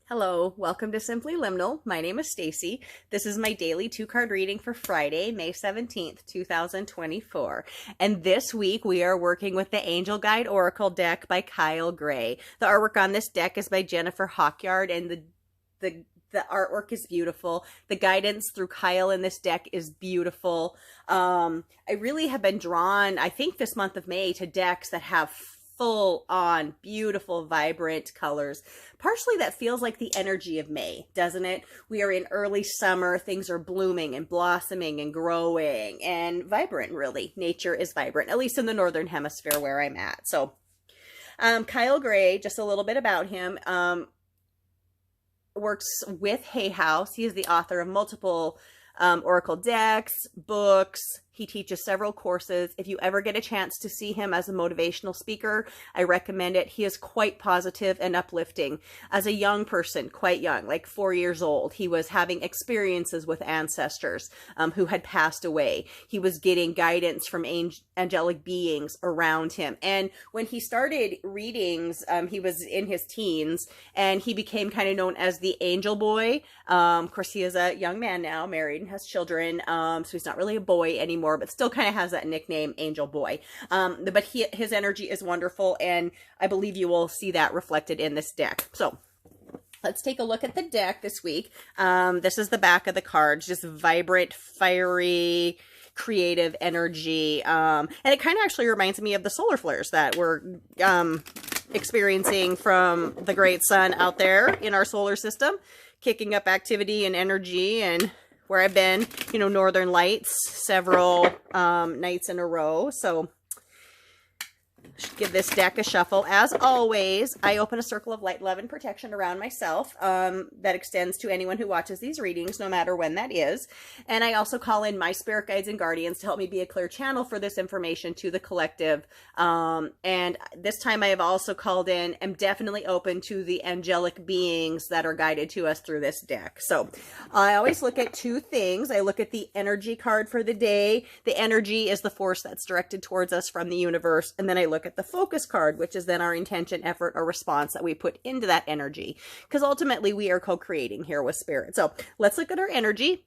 Hello, welcome to Simply Liminal. My name is Stacy. This is my daily two-card reading for Friday, May 17th, 2024. And this week we are working with the Angel Guide Oracle deck by Kyle Gray. The artwork on this deck is by Jennifer Hawkyard, and the artwork is beautiful. The guidance through Kyle in this deck is beautiful. I really have been drawn, I think this month of May, to decks that have full on beautiful vibrant colors. Partially that feels like the energy of May, doesn't it? We are in early summer, things are blooming and blossoming and growing and vibrant, really. Nature is vibrant, at least in the northern hemisphere where I'm at. So Kyle Gray, just a little bit about him, works with Hay House. He is the author of multiple Oracle decks, books. He teaches several courses. If you ever get a chance to see him as a motivational speaker, I recommend it. He is quite positive and uplifting. As a young person, quite young, like 4 years old, he was having experiences with ancestors who had passed away. He was getting guidance from angelic beings around him. And when he started readings, he was in his teens, and he became kind of known as the Angel Boy. Of course, he is a young man now, married and has children, so he's not really a boy anymore, but still kind of has that nickname, Angel Boy. But his energy is wonderful, and I believe you will see that reflected in this deck. So let's take a look at the deck this week. This is the back of the cards, just vibrant, fiery, creative energy. And it kind of actually reminds me of the solar flares that we're experiencing from the great sun out there in our solar system, kicking up activity and energy. And where I've been, Northern Lights several nights in a row. So give this deck a shuffle. As always, I open a circle of light, love, and protection around myself that extends to anyone who watches these readings, no matter when that is. And I also call in my spirit guides and guardians to help me be a clear channel for this information to the collective. And this time I have also called in, am definitely open to the angelic beings that are guided to us through this deck. So I always look at two things. I look at the energy card for the day. The energy is the force that's directed towards us from the universe. And then I look at the focus card, which is then our intention, effort, or response that we put into that energy, because ultimately we are co-creating here with spirit. So let's look at our energy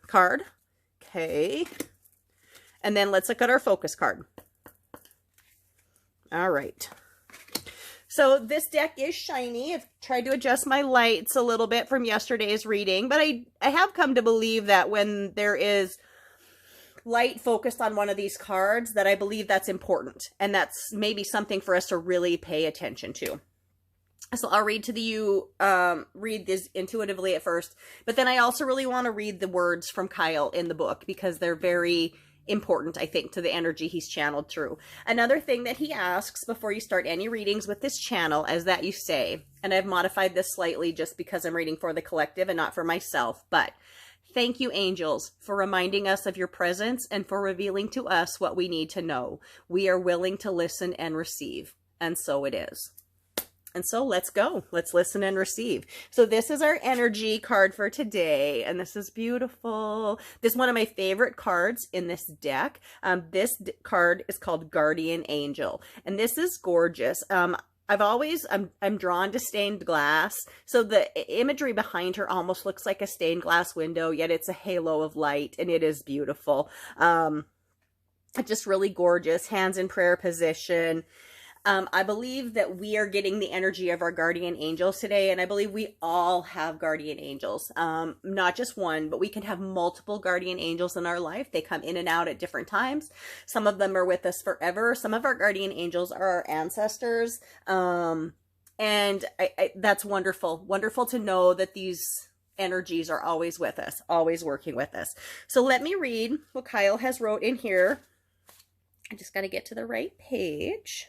card. Okay. And then let's look at our focus card. All right. So this deck is shiny. I've tried to adjust my lights a little bit from yesterday's reading, but I have come to believe that when there is light focused on one of these cards, that I believe that's important, and that's maybe something for us to really pay attention to. So I'll read read this intuitively at first, but then I also really want to read the words from Kyle in the book, because they're very important, I think, to the energy he's channeled through. Another thing that he asks before you start any readings with this channel is that you say, and I've modified this slightly just because I'm reading for the collective and not for myself, but thank you, angels, for reminding us of your presence and for revealing to us what we need to know. We are willing to listen and receive. And so it is. And so let's go. Let's listen and receive. So this is our energy card for today. And this is beautiful. This is one of my favorite cards in this deck. This card is called Guardian Angel. And this is gorgeous. I'm drawn to stained glass. So the imagery behind her almost looks like a stained glass window, yet it's a halo of light, and it is beautiful. Just really gorgeous. Hands in prayer position. I believe that we are getting the energy of our guardian angels today, and I believe we all have guardian angels. Not just one, but we can have multiple guardian angels in our life. They come in and out at different times. Some of them are with us forever. Some of our guardian angels are our ancestors. And that's wonderful. Wonderful to know that these energies are always with us, always working with us. So let me read what Kyle has wrote in here. I just got to get to the right page.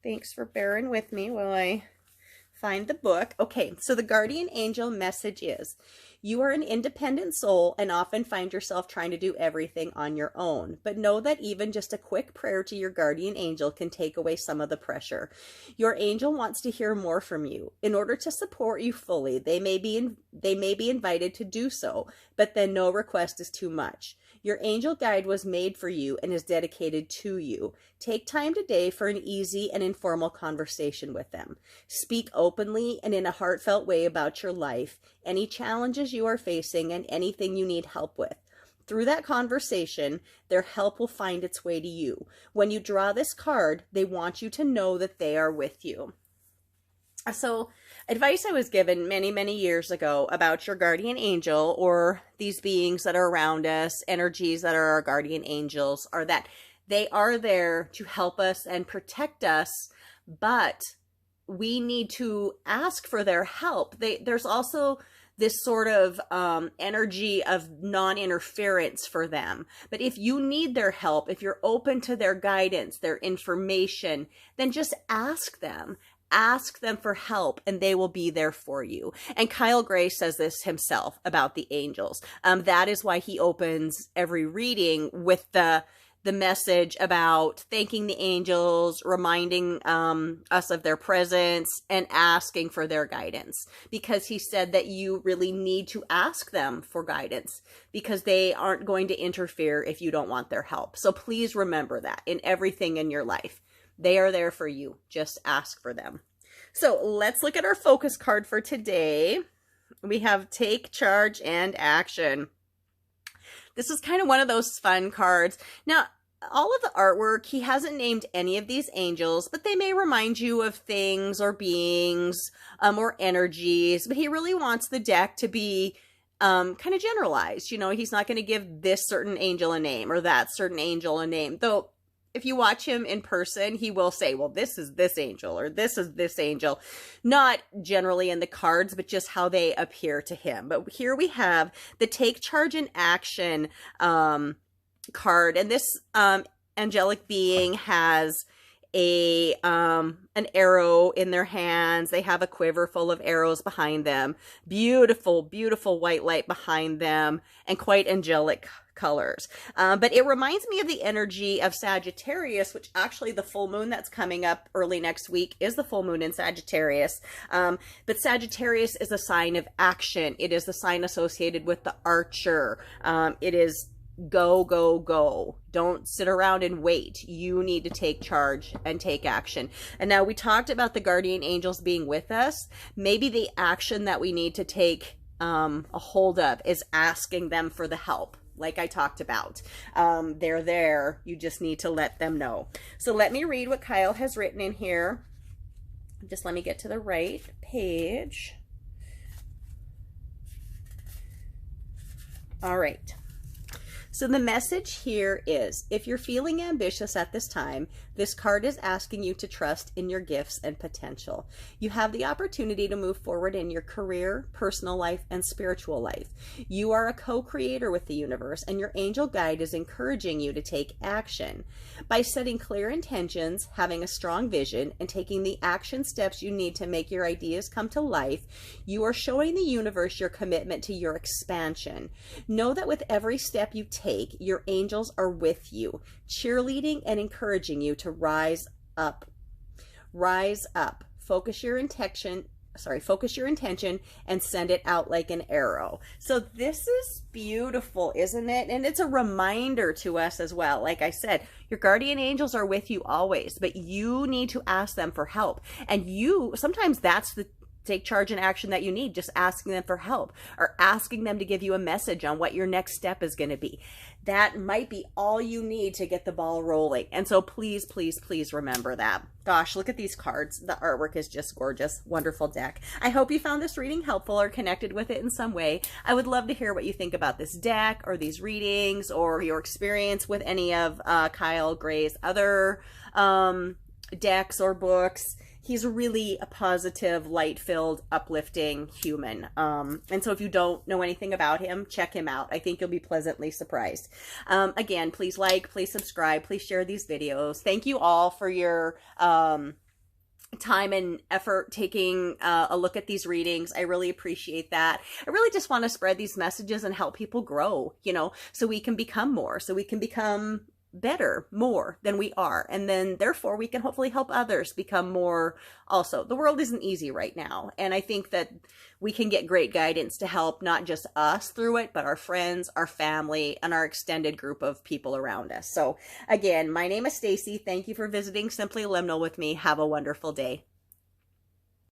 Thanks for bearing with me while I find the book. Okay, so the guardian angel message is, you are an independent soul and often find yourself trying to do everything on your own. But know that even just a quick prayer to your guardian angel can take away some of the pressure. Your angel wants to hear more from you. In order to support you fully, they may be invited to do so, but then no request is too much. Your angel guide was made for you and is dedicated to you. Take time today for an easy and informal conversation with them. Speak openly and in a heartfelt way about your life, any challenges you are facing, and anything you need help with. Through that conversation, their help will find its way to you. When you draw this card, they want you to know that they are with you. So, advice I was given many, many years ago about your guardian angel, or these beings that are around us, energies that are our guardian angels, are that they are there to help us and protect us, but we need to ask for their help. There's also this sort of energy of non-interference for them. But if you need their help, if you're open to their guidance, their information, then just ask them. Ask them for help and they will be there for you. And Kyle Gray says this himself about the angels. That is why he opens every reading with the message about thanking the angels, reminding us of their presence, and asking for their guidance. Because he said that you really need to ask them for guidance because they aren't going to interfere if you don't want their help. So please remember that in everything in your life. They are there for you. Just ask for them. So let's look at our focus card for today. We have Take Charge and Action. This is kind of one of those fun cards. Now, all of the artwork, he hasn't named any of these angels, but they may remind you of things or beings or energies. But he really wants the deck to be kind of generalized. You know, he's not going to give this certain angel a name or that certain angel a name. Though, if you watch him in person, he will say, well, this is this angel or this is this angel. Not generally in the cards, but just how they appear to him. But here we have the Take Charge and Action card. And this angelic being has an arrow in their hands. They have a quiver full of arrows behind them. Beautiful, beautiful white light behind them and quite angelic colors. But it reminds me of the energy of Sagittarius, which actually the full moon that's coming up early next week is the full moon in Sagittarius. But Sagittarius is a sign of action. It is the sign associated with the archer. It is go, go, go. Don't sit around and wait. You need to take charge and take action. And now we talked about the guardian angels being with us. Maybe the action that we need to take a hold of is asking them for the help. Like I talked about. They're there. You just need to let them know. So let me read what Kyle has written in here. Just let me get to the right page. All right. So the message here is, if you're feeling ambitious at this time, this card is asking you to trust in your gifts and potential. You have the opportunity to move forward in your career, personal life, and spiritual life. You are a co-creator with the universe, and your angel guide is encouraging you to take action. By setting clear intentions, having a strong vision, and taking the action steps you need to make your ideas come to life, you are showing the universe your commitment to your expansion. Know that with every step you take, your angels are with you, cheerleading and encouraging you to rise up. Rise up. Focus your intention and send it out like an arrow. So this is beautiful, isn't it? And it's a reminder to us as well. Like I said, your guardian angels are with you always, but you need to ask them for help. And sometimes that's the take charge and action that you need, just asking them for help or asking them to give you a message on what your next step is going to be. That might be all you need to get the ball rolling. And so please, please, please remember that. Gosh, look at these cards. The artwork is just gorgeous. Wonderful deck. I hope you found this reading helpful or connected with it in some way. I would love to hear what you think about this deck or these readings or your experience with any of Kyle Gray's other decks or books. He's really a positive, light-filled, uplifting human. And so if you don't know anything about him, check him out. I think you'll be pleasantly surprised. Again, please like, please subscribe, please share these videos. Thank you all for your time and effort taking a look at these readings. I really appreciate that. I really just want to spread these messages and help people grow, you know, so we can become more, so we can become better, more than we are. And then therefore we can hopefully help others become more also. The world isn't easy right now. And I think that we can get great guidance to help not just us through it, but our friends, our family, and our extended group of people around us. So again, my name is Stacy. Thank you for visiting Simply Liminal with me. Have a wonderful day.